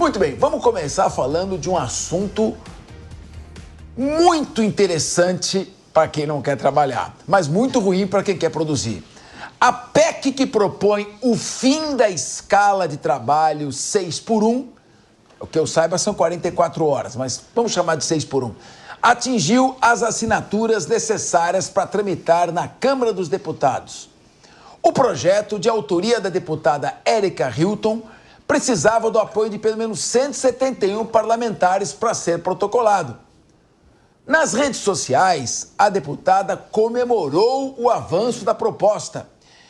Muito bem, vamos começar falando de um assunto muito interessante para quem não quer trabalhar, mas muito ruim para quem quer produzir. A PEC que propõe o fim da escala de trabalho 6x1, o que eu saiba são 44 horas, mas vamos chamar de 6x1, atingiu as assinaturas necessárias para tramitar na Câmara dos Deputados. O projeto, de autoria da deputada Érica Hilton, precisava do apoio de pelo menos 171 parlamentares para ser protocolado. Nas redes sociais, a deputada comemorou o avanço da proposta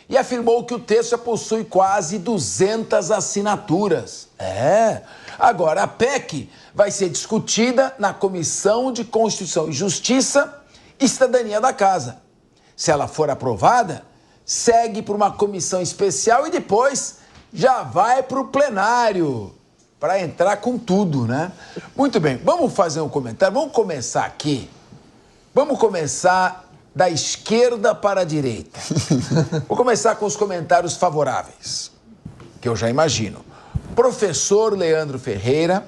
e afirmou que o texto já possui quase 200 assinaturas. Agora a PEC vai ser discutida na Comissão de Constituição e Justiça e Cidadania da Casa. Se ela for aprovada, segue para uma comissão especial e depois já vai para o plenário, para entrar com tudo, né? Muito bem, vamos fazer um comentário, vamos começar aqui. Vamos começar da esquerda para a direita. Vou começar com os comentários favoráveis, que eu já imagino. Professor Leandro Ferreira,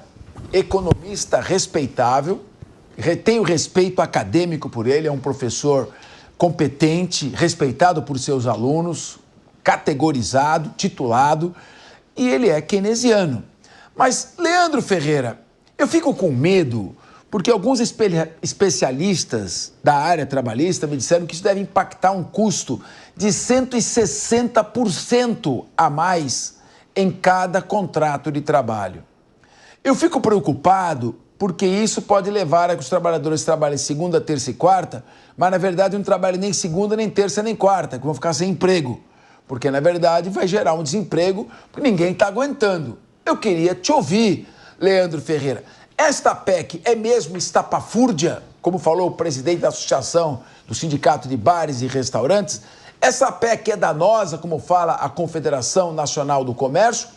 economista respeitável, tenho respeito acadêmico por ele, é um professor competente, respeitado por seus alunos, categorizado, titulado, e ele é keynesiano. Mas, Leandro Ferreira, eu fico com medo porque alguns especialistas da área trabalhista me disseram que isso deve impactar um custo de 160% a mais em cada contrato de trabalho. Eu fico preocupado porque isso pode levar a que os trabalhadores trabalhem segunda, terça e quarta, mas na verdade não trabalhem nem segunda, nem terça, nem quarta, que vão ficar sem emprego. Porque, na verdade, vai gerar um desemprego que ninguém está aguentando. Eu queria te ouvir, Leandro Ferreira. Esta PEC é mesmo estapafúrdia, como falou o presidente da Associação do Sindicato de Bares e Restaurantes? Essa PEC é danosa, como fala a Confederação Nacional do Comércio?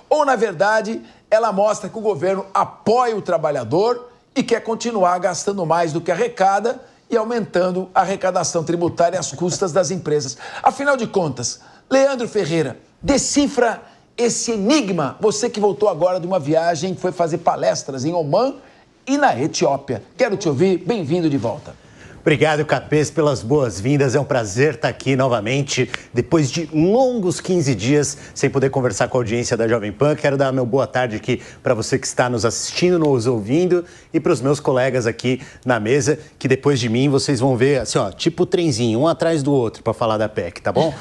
Ou, na verdade, ela mostra que o governo apoia o trabalhador e quer continuar gastando mais do que arrecada e aumentando a arrecadação tributária às custas das empresas? Afinal de contas, Leandro Ferreira, decifra esse enigma. Você que voltou agora de uma viagem, foi fazer palestras em Omã e na Etiópia. Quero te ouvir, bem-vindo de volta. Obrigado, Capês, pelas boas-vindas. É um prazer estar aqui novamente, depois de longos 15 dias sem poder conversar com a audiência da Jovem Pan. Quero dar meu boa tarde aqui para você que está nos assistindo, nos ouvindo, e para os meus colegas aqui na mesa, que depois de mim vocês vão ver, assim, ó, tipo trenzinho, um atrás do outro, para falar da PEC, tá bom?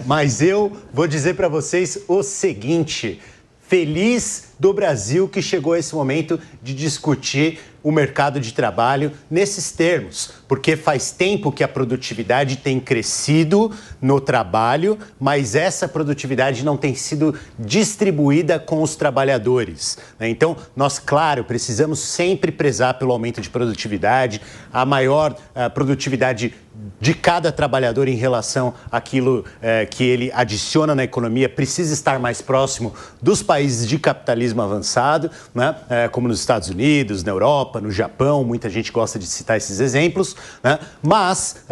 Mas eu vou dizer para vocês o seguinte: feliz do Brasil que chegou a esse momento de discutir o mercado de trabalho nesses termos, porque faz tempo que a produtividade tem crescido no trabalho, mas essa produtividade não tem sido distribuída com os trabalhadores, né? Então, nós, claro, precisamos sempre prezar pelo aumento de produtividade, a maior produtividade de cada trabalhador em relação àquilo que ele adiciona na economia precisa estar mais próximo dos países de capitalismo avançado, né? Como nos Estados Unidos, na Europa, no Japão, muita gente gosta de citar esses exemplos, né? Mas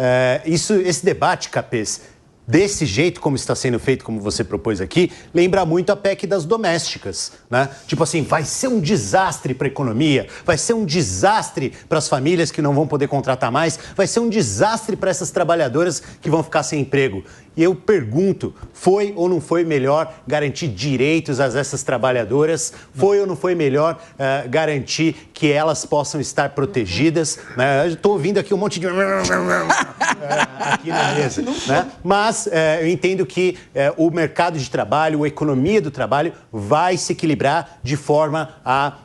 esse debate, Capês, desse jeito como está sendo feito, como você propôs aqui, lembra muito a PEC das domésticas, né? Tipo assim, vai ser um desastre para a economia, vai ser um desastre para as famílias que não vão poder contratar mais, vai ser um desastre para essas trabalhadoras que vão ficar sem emprego. E eu pergunto, foi ou não foi melhor garantir direitos a essas trabalhadoras? Foi ou não foi melhor garantir que elas possam estar protegidas? Né? Eu estou ouvindo aqui um monte de... aqui na mesa, né? Mas eu entendo que o mercado de trabalho, a economia do trabalho vai se equilibrar de forma a,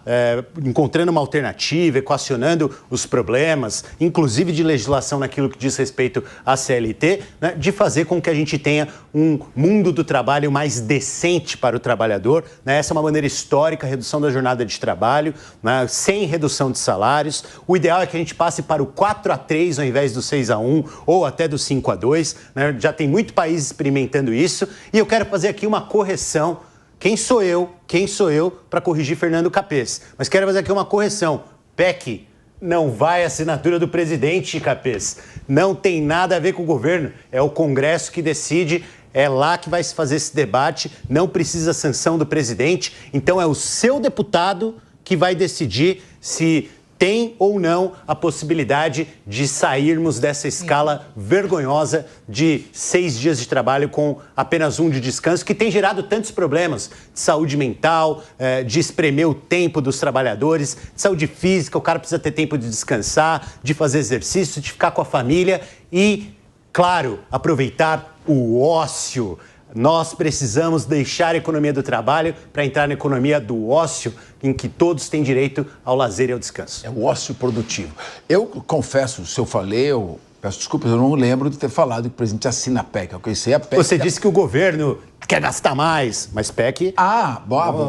encontrando uma alternativa, equacionando os problemas, inclusive de legislação naquilo que diz respeito à CLT, né? De fazer com que a gente tenha um mundo do trabalho mais decente para o trabalhador, né? Essa é uma maneira histórica, redução da jornada de trabalho, né? Sem redução de salários. O ideal é que a gente passe para o 4-3 ao invés do 6-1 ou até do 5-2, né? Já tem muito país experimentando isso e eu quero fazer aqui uma correção. Quem sou eu para corrigir Fernando Capês? Mas quero fazer aqui uma correção. PEC não vai à assinatura do presidente, Capês. Não tem nada a ver com o governo. É o Congresso que decide. É lá que vai se fazer esse debate, não precisa sanção do presidente. Então é o seu deputado que vai decidir se tem ou não a possibilidade de sairmos dessa escala vergonhosa de 6 dias de trabalho com apenas 1 de descanso, que tem gerado tantos problemas de saúde mental, de espremer o tempo dos trabalhadores, de saúde física, o cara precisa ter tempo de descansar, de fazer exercício, de ficar com a família e, claro, aproveitar o ócio. Nós precisamos deixar a economia do trabalho para entrar na economia do ócio, em que todos têm direito ao lazer e ao descanso. É o ócio produtivo. Eu confesso, se eu falei, eu peço desculpas, eu não lembro de ter falado que o presidente assina a PEC. Eu conheci a PEC. Você disse que o governo quer gastar mais, mas PEC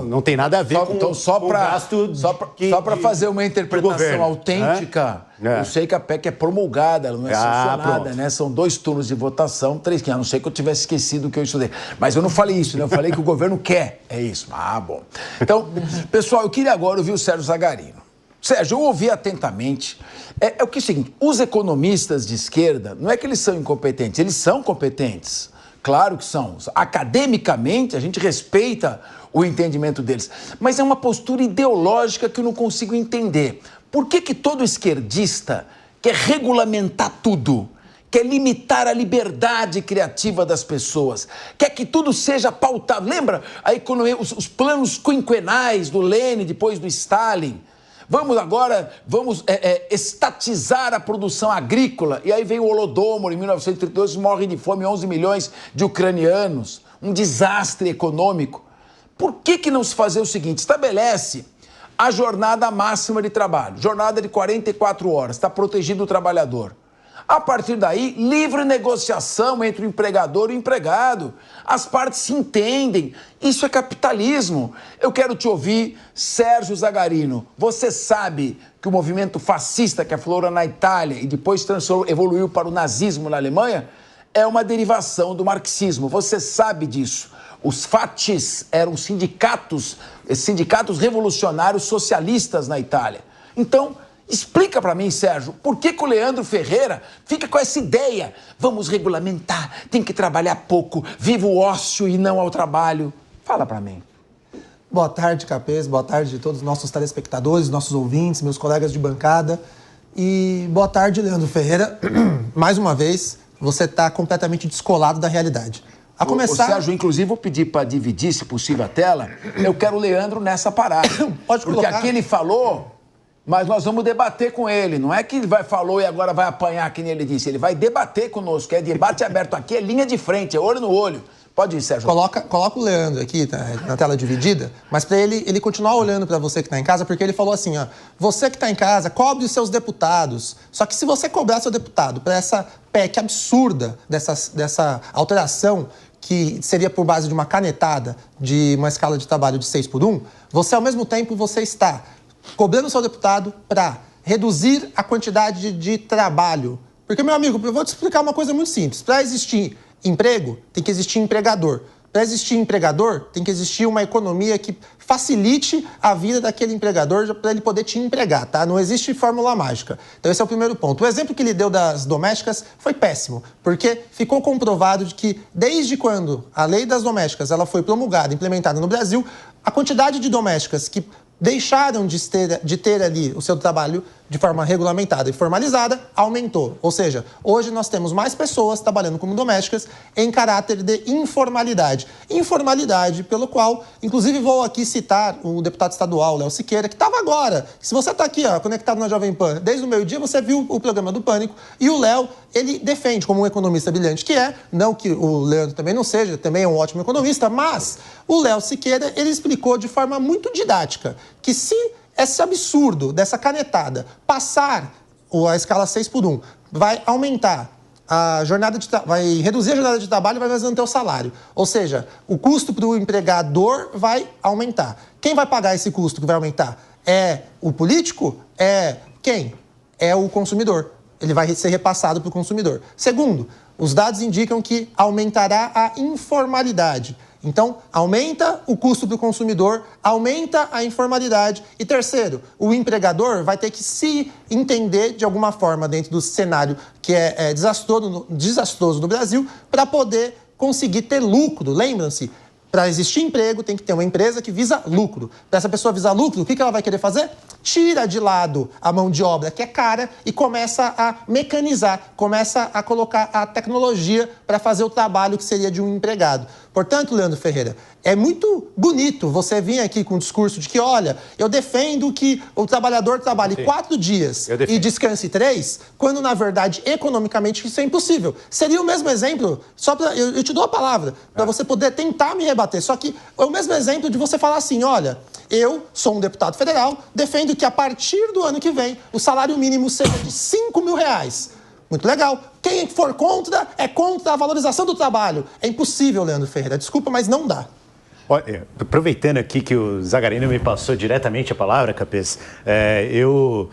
não tem nada a ver com então, só o gasto só para fazer uma interpretação autêntica, eu sei que a PEC é promulgada, ela não é sancionada, né? São 2 turnos de votação, 3 que a não ser que eu tivesse esquecido o que eu estudei. Mas eu não falei isso, né? Eu falei que o governo quer. É isso. Bom. Então, pessoal, eu queria agora ouvir o Sérgio Zagarino. Sérgio, eu ouvi atentamente. É o seguinte, os economistas de esquerda, não é que eles são incompetentes, eles são competentes. Claro que são. Academicamente, a gente respeita o entendimento deles. Mas é uma postura ideológica que eu não consigo entender. Por que todo esquerdista quer regulamentar tudo? Quer limitar a liberdade criativa das pessoas? Quer que tudo seja pautado? Lembra a economia, os planos quinquenais do Lênin, depois do Stalin? Vamos estatizar a produção agrícola. E aí vem o Holodomor, em 1932, morre de fome 11 milhões de ucranianos. Um desastre econômico. Por que não se fazer o seguinte? Estabelece a jornada máxima de trabalho. Jornada de 44 horas. Está protegido o trabalhador. A partir daí, livre negociação entre o empregador e o empregado. As partes se entendem. Isso é capitalismo. Eu quero te ouvir, Sérgio Zagarino. Você sabe que o movimento fascista que aflora na Itália e depois evoluiu para o nazismo na Alemanha é uma derivação do marxismo. Você sabe disso. Os FACIs eram sindicatos revolucionários socialistas na Itália. Então, explica para mim, Sérgio, por que o Leandro Ferreira fica com essa ideia? Vamos regulamentar, tem que trabalhar pouco, viva o ócio e não ao trabalho. Fala para mim. Boa tarde, Capês, boa tarde a todos os nossos telespectadores, nossos ouvintes, meus colegas de bancada. E boa tarde, Leandro Ferreira. Mais uma vez, você está completamente descolado da realidade. A começar... Sérgio, inclusive, vou pedir para dividir, se possível, a tela. Eu quero o Leandro nessa parada. Pode colocar. Porque aqui ele falou... Mas nós vamos debater com ele. Não é que ele falou e agora vai apanhar, que nem ele disse. Ele vai debater conosco. É debate aberto aqui, é linha de frente, é olho no olho. Pode ir, Sérgio. Coloca o Leandro aqui, tá, na tela dividida, mas para ele continuar olhando para você que está em casa, porque ele falou assim, ó, você que está em casa, cobre os seus deputados. Só que se você cobrar seu deputado para essa PEC absurda, dessa alteração, que seria por base de uma canetada, de uma escala de trabalho de 6x1, você, ao mesmo tempo, você está cobrando o seu deputado para reduzir a quantidade de trabalho. Porque, meu amigo, eu vou te explicar uma coisa muito simples. Para existir emprego, tem que existir empregador. Para existir empregador, tem que existir uma economia que facilite a vida daquele empregador para ele poder te empregar, tá? Não existe fórmula mágica. Então, esse é o primeiro ponto. O exemplo que ele deu das domésticas foi péssimo, porque ficou comprovado de que, desde quando a lei das domésticas ela foi promulgada, implementada no Brasil, a quantidade de domésticas que deixaram de ter ali o seu trabalho de forma regulamentada e formalizada, aumentou. Ou seja, hoje nós temos mais pessoas trabalhando como domésticas em caráter de informalidade. Informalidade pelo qual, inclusive vou aqui citar o deputado estadual, Léo Siqueira, que estava agora. Se você está aqui, ó, conectado na Jovem Pan, desde o meio-dia você viu o programa do Pânico, e o Léo, ele defende, como um economista brilhante que é, não que o Leandro também não seja, também é um ótimo economista, mas o Léo Siqueira, ele explicou de forma muito didática que se esse absurdo dessa canetada passar a escala 6x1, vai aumentar a jornada vai reduzir a jornada de trabalho e vai manter o salário. Ou seja, o custo para o empregador vai aumentar. Quem vai pagar esse custo que vai aumentar? É o político? É quem? É o consumidor. Ele vai ser repassado para o consumidor. Segundo, os dados indicam que aumentará a informalidade. Então, aumenta o custo para o consumidor, aumenta a informalidade. E terceiro, o empregador vai ter que se entender de alguma forma dentro do cenário que é desastroso no Brasil para poder conseguir ter lucro. Lembram-se? Para existir emprego, tem que ter uma empresa que visa lucro. Para essa pessoa visar lucro, o que ela vai querer fazer? Tira de lado a mão de obra, que é cara, e começa a mecanizar, começa a colocar a tecnologia para fazer o trabalho que seria de um empregado. Portanto, Leandro Ferreira, é muito bonito você vir aqui com um discurso de que, olha, eu defendo que o trabalhador trabalhe 4 dias e descanse 3, quando, na verdade, economicamente, isso é impossível. Seria o mesmo exemplo, só para eu te dou a palavra, para você poder tentar me rebater. Só que é o mesmo exemplo de você falar assim, olha, eu sou um deputado federal, defendo que a partir do ano que vem o salário mínimo seja de R$5.000. Muito legal. Quem for contra, é contra a valorização do trabalho. É impossível, Leandro Ferreira. Desculpa, mas não dá. Olha, aproveitando aqui que o Zagarino me passou diretamente a palavra, Capês, eu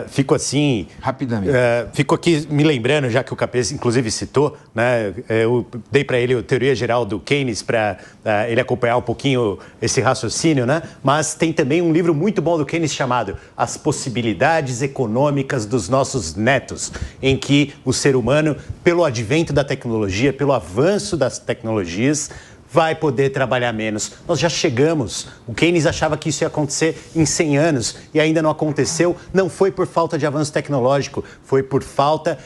fico assim... Rapidamente. Fico aqui me lembrando, já que o Capês inclusive citou, né, eu dei para ele a teoria geral do Keynes para ele acompanhar um pouquinho esse raciocínio, né? Mas tem também um livro muito bom do Keynes chamado As Possibilidades Econômicas dos Nossos Netos, em que o ser humano, pelo advento da tecnologia, pelo avanço das tecnologias, vai poder trabalhar menos. Nós já chegamos. O Keynes achava que isso ia acontecer em 100 anos e ainda não aconteceu. Não foi por falta de avanço tecnológico, foi por falta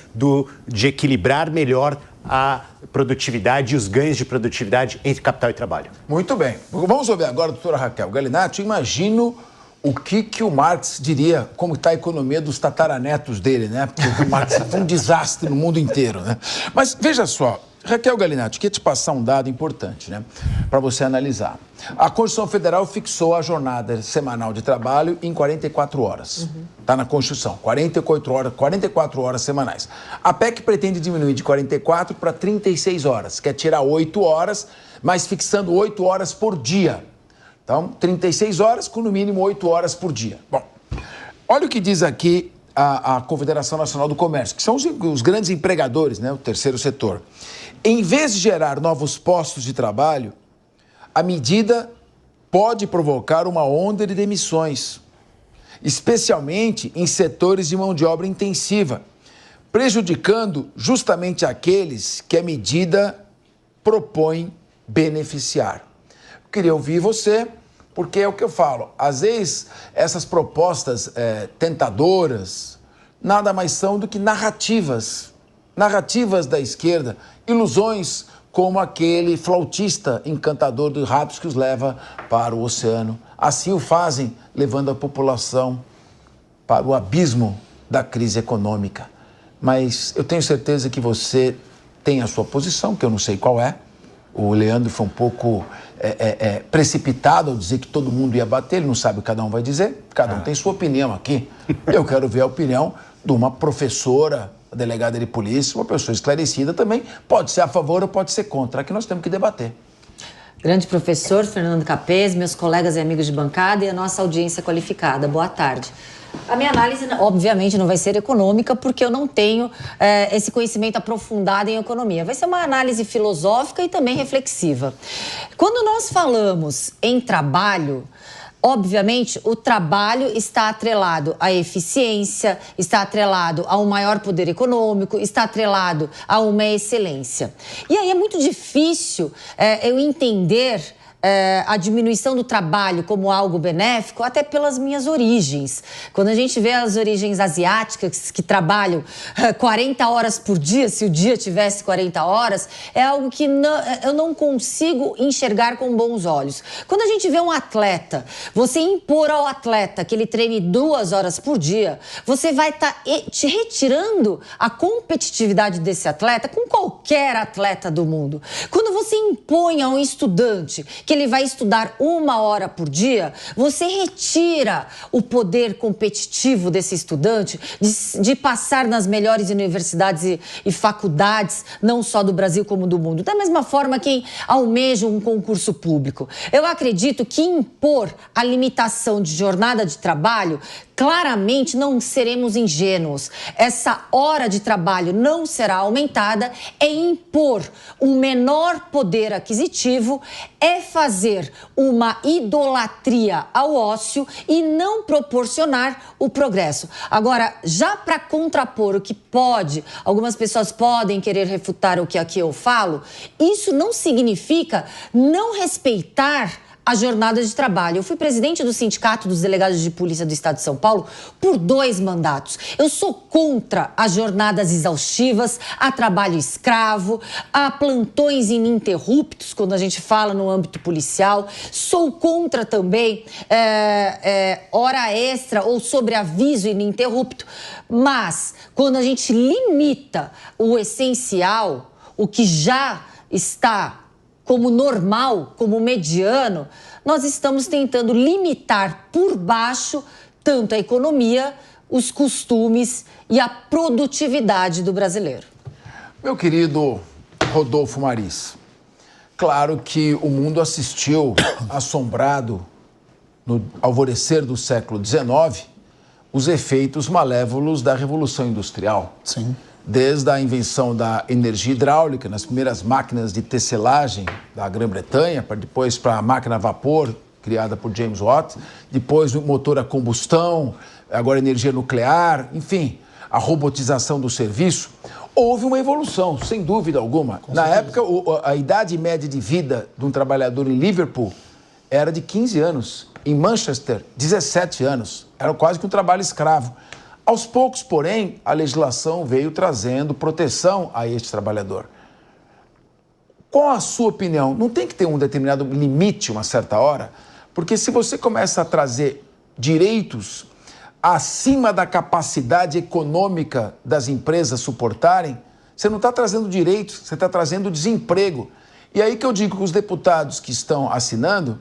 de equilibrar melhor a produtividade e os ganhos de produtividade entre capital e trabalho. Muito bem. Vamos ouvir agora a doutora Raquel Galinatti. Imagino o que o Marx diria, como está a economia dos tataranetos dele, né? Porque o Marx foi um desastre no mundo inteiro, né? Mas veja só, Raquel Galinatti, queria te passar um dado importante, né, para você analisar. A Constituição Federal fixou a jornada semanal de trabalho em 44 horas. Está na Constituição, 44 horas semanais. A PEC pretende diminuir de 44 para 36 horas, quer tirar 8 horas, mas fixando 8 horas por dia. Então, 36 horas com no mínimo 8 horas por dia. Bom, olha o que diz aqui a Confederação Nacional do Comércio, que são os grandes empregadores, né, o terceiro setor. Em vez de gerar novos postos de trabalho, a medida pode provocar uma onda de demissões, especialmente em setores de mão de obra intensiva, prejudicando justamente aqueles que a medida propõe beneficiar. Eu queria ouvir você, porque é o que eu falo, às vezes essas propostas tentadoras nada mais são do que narrativas da esquerda, ilusões como aquele flautista encantador dos ratos que os leva para o oceano. Assim o fazem, levando a população para o abismo da crise econômica. Mas eu tenho certeza que você tem a sua posição, que eu não sei qual é. O Leandro foi um pouco precipitado ao dizer que todo mundo ia bater, ele não sabe o que cada um vai dizer, cada um tem sua opinião aqui. Eu quero ver a opinião de uma professora, delegada de polícia, uma pessoa esclarecida também, pode ser a favor ou pode ser contra, é que nós temos que debater. Grande professor Fernando Capês, meus colegas e amigos de bancada e a nossa audiência qualificada, boa tarde. A minha análise, obviamente, não vai ser econômica, porque eu não tenho esse conhecimento aprofundado em economia. Vai ser uma análise filosófica e também reflexiva. Quando nós falamos em trabalho, obviamente, o trabalho está atrelado à eficiência, está atrelado a um maior poder econômico, está atrelado a uma excelência. E aí é muito difícil eu entender a diminuição do trabalho como algo benéfico, até pelas minhas origens. Quando a gente vê as origens asiáticas que trabalham 40 horas por dia, se o dia tivesse 40 horas, é algo que eu não consigo enxergar com bons olhos. Quando a gente vê um atleta, você impor ao atleta que ele treine 2 horas por dia, você vai estar te retirando a competitividade desse atleta com qualquer atleta do mundo. Quando você impõe a um estudante que ele vai estudar 1 hora por dia, você retira o poder competitivo desse estudante de passar nas melhores universidades e faculdades, não só do Brasil como do mundo. Da mesma forma quem almeja um concurso público. Eu acredito que impor a limitação de jornada de trabalho Claramente não seremos ingênuos. Essa hora de trabalho não será aumentada, é impor um menor poder aquisitivo, é fazer uma idolatria ao ócio e não proporcionar o progresso. Agora, já para contrapor o que algumas pessoas podem querer refutar o que aqui eu falo, isso não significa não respeitar a jornada de trabalho. Eu fui presidente do Sindicato dos Delegados de Polícia do Estado de São Paulo por 2 mandatos. Eu sou contra as jornadas exaustivas, a trabalho escravo, a plantões ininterruptos, quando a gente fala no âmbito policial. Sou contra também hora extra ou sobreaviso ininterrupto. Mas, quando a gente limita o essencial, o que já está como normal, como mediano, nós estamos tentando limitar por baixo tanto a economia, os costumes e a produtividade do brasileiro. Meu querido Rodolfo Maris, claro que o mundo assistiu assombrado no alvorecer do século XIX os efeitos malévolos da Revolução Industrial. Sim. Desde a invenção da energia hidráulica, nas primeiras máquinas de tecelagem da Grã-Bretanha, depois para a máquina a vapor, criada por James Watt, depois o motor a combustão, agora energia nuclear, enfim, a robotização do serviço, houve uma evolução, sem dúvida alguma. Na época, a idade média de vida de um trabalhador em Liverpool era de 15 anos, em Manchester, 17 anos, era quase que um trabalho escravo. Aos poucos, porém, a legislação veio trazendo proteção a este trabalhador. Qual a sua opinião? Não tem que ter um determinado limite, uma certa hora? Porque se você começa a trazer direitos acima da capacidade econômica das empresas suportarem, você não está trazendo direitos, você está trazendo desemprego. E aí que eu digo que os deputados que estão assinando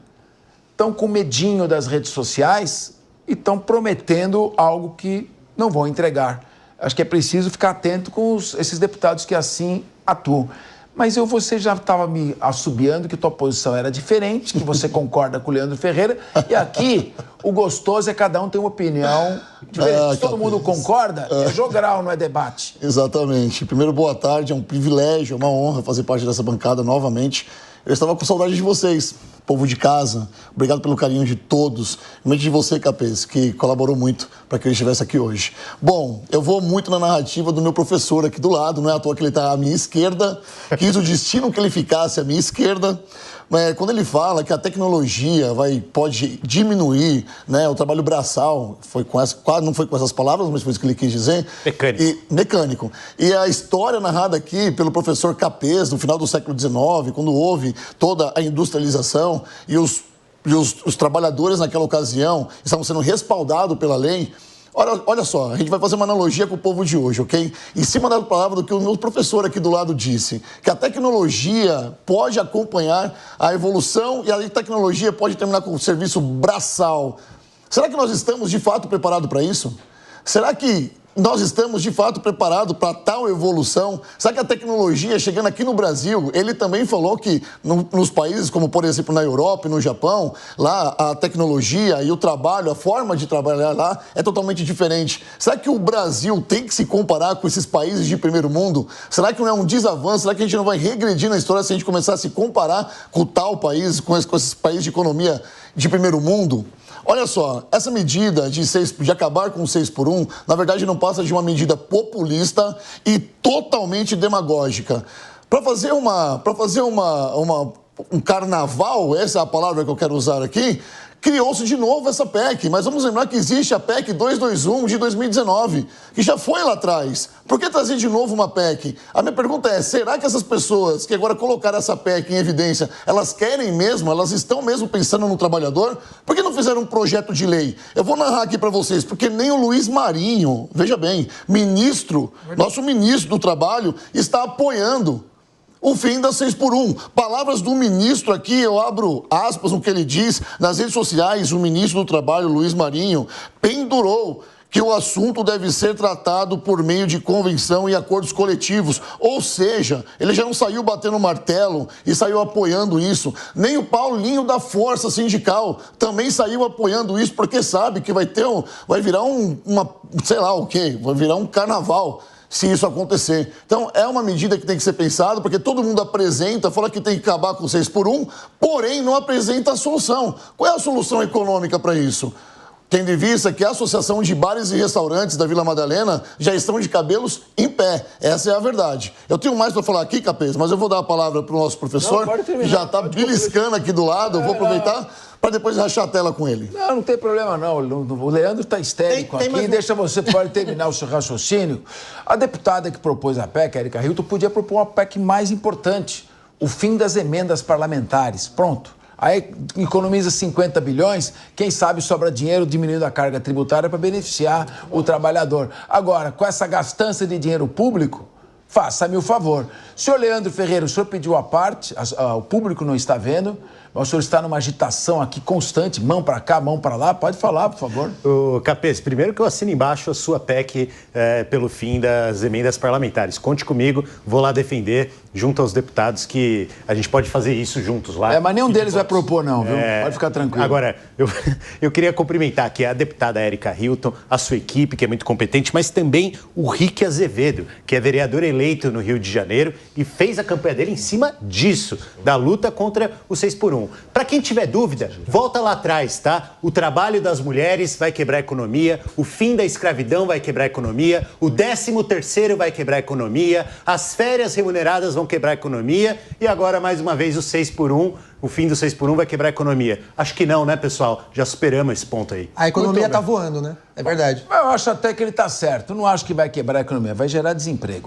estão com medinho das redes sociais e estão prometendo algo que não vão entregar. Acho que é preciso ficar atento com esses deputados que assim atuam. Mas você já estava me assobiando que tua posição era diferente, que você concorda com o Leandro Ferreira, e aqui o gostoso é cada um tem uma opinião diferente. Se todo mundo concorda, é jogral, não é debate. Exatamente. Primeiro, boa tarde, é um privilégio, é uma honra fazer parte dessa bancada novamente. Eu estava com saudade de vocês, povo de casa. Obrigado pelo carinho de todos, principalmente de você, Capês, que colaborou muito para que eu estivesse aqui hoje. Bom, eu vou muito na narrativa do meu professor aqui do lado, não é à toa que ele está à minha esquerda, quis o destino que ele ficasse à minha esquerda. Quando ele fala que a tecnologia pode diminuir, né, o trabalho braçal, não foi com essas palavras, mas foi isso que ele quis dizer. Mecânico. E a história narrada aqui pelo professor Capês, no final do século XIX, quando houve toda a industrialização e os trabalhadores naquela ocasião estavam sendo respaldados pela lei. Olha só, a gente vai fazer uma analogia com o povo de hoje, ok? Em cima da palavra do que o meu professor aqui do lado disse, que a tecnologia pode acompanhar a evolução e a tecnologia pode terminar com o serviço braçal. Será que nós estamos de fato preparados para isso? Será que nós estamos de fato preparados para tal evolução? Será que a tecnologia, chegando aqui no Brasil, ele também falou que nos países como, por exemplo, na Europa e no Japão, lá a tecnologia e o trabalho, a forma de trabalhar lá é totalmente diferente. Será que o Brasil tem que se comparar com esses países de primeiro mundo? Será que não é um desavanço? Será que a gente não vai regredir na história se a gente começar a se comparar com tal país, com esses países de economia de primeiro mundo? Olha só, essa medida de acabar com o 6 por 1, na verdade não passa de uma medida populista e totalmente demagógica. Para fazer um carnaval, essa é a palavra que eu quero usar aqui, criou-se de novo essa PEC, mas vamos lembrar que existe a PEC 221 de 2019, que já foi lá atrás. Por que trazer de novo uma PEC? A minha pergunta é, será que essas pessoas que agora colocaram essa PEC em evidência, elas querem mesmo, elas estão mesmo pensando no trabalhador? Por que não fizeram um projeto de lei? Eu vou narrar aqui para vocês, porque nem o Luiz Marinho, veja bem, nosso ministro do Trabalho, está apoiando o fim das 6 por 1. Palavras do ministro aqui, eu abro aspas no que ele diz nas redes sociais. O ministro do Trabalho, Luiz Marinho, pendurou que o assunto deve ser tratado por meio de convenção e acordos coletivos. Ou seja, ele já não saiu batendo martelo e saiu apoiando isso. Nem o Paulinho da Força Sindical também saiu apoiando isso, porque sabe que vai virar sei lá o quê, vai virar um carnaval se isso acontecer. Então, é uma medida que tem que ser pensada, porque todo mundo apresenta, fala que tem que acabar com 6x1, porém não apresenta a solução. Qual é a solução econômica para isso? Tendo em vista que a Associação de Bares e Restaurantes da Vila Madalena já estão de cabelos em pé. Essa é a verdade. Eu tenho mais para falar aqui, Capês, mas eu vou dar a palavra para o nosso professor, que já está beliscando aqui do lado. Eu vou aproveitar para depois rachar a tela com ele. Não tem problema não. O Leandro está histérico aqui. Deixa você, pode terminar o seu raciocínio. A deputada que propôs a PEC, a Erika Hilton, podia propor uma PEC mais importante. O fim das emendas parlamentares. Pronto. Aí economiza 50 bilhões, quem sabe sobra dinheiro diminuindo a carga tributária para beneficiar o trabalhador. Agora, com essa gastança de dinheiro público, faça-me o favor. Senhor Leandro Ferreira, o senhor pediu a parte, o público não está vendo, mas o senhor está numa agitação aqui constante, mão para cá, mão para lá. Pode falar, por favor. Capês, primeiro que eu assino embaixo a sua PEC pelo fim das emendas parlamentares. Conte comigo, vou lá defender junto aos deputados que a gente pode fazer isso juntos lá. Mas nenhum deles vai propor não, viu? Pode ficar tranquilo. Agora, eu queria cumprimentar aqui a deputada Erika Hilton, a sua equipe, que é muito competente, mas também o Rick Azevedo, que é vereador eleito no Rio de Janeiro e fez a campanha dele em cima disso, da luta contra o 6x1. Para quem tiver dúvida, volta lá atrás, tá? O trabalho das mulheres vai quebrar a economia, o fim da escravidão vai quebrar a economia, o 13º vai quebrar a economia, as férias remuneradas vão quebrar a economia e agora, mais uma vez, o 6x1, o fim do 6x1 vai quebrar a economia. Acho que não, né, pessoal? Já superamos esse ponto aí. A economia tá voando, né? É verdade. Eu acho até que ele tá certo. Não acho que vai quebrar a economia, vai gerar desemprego.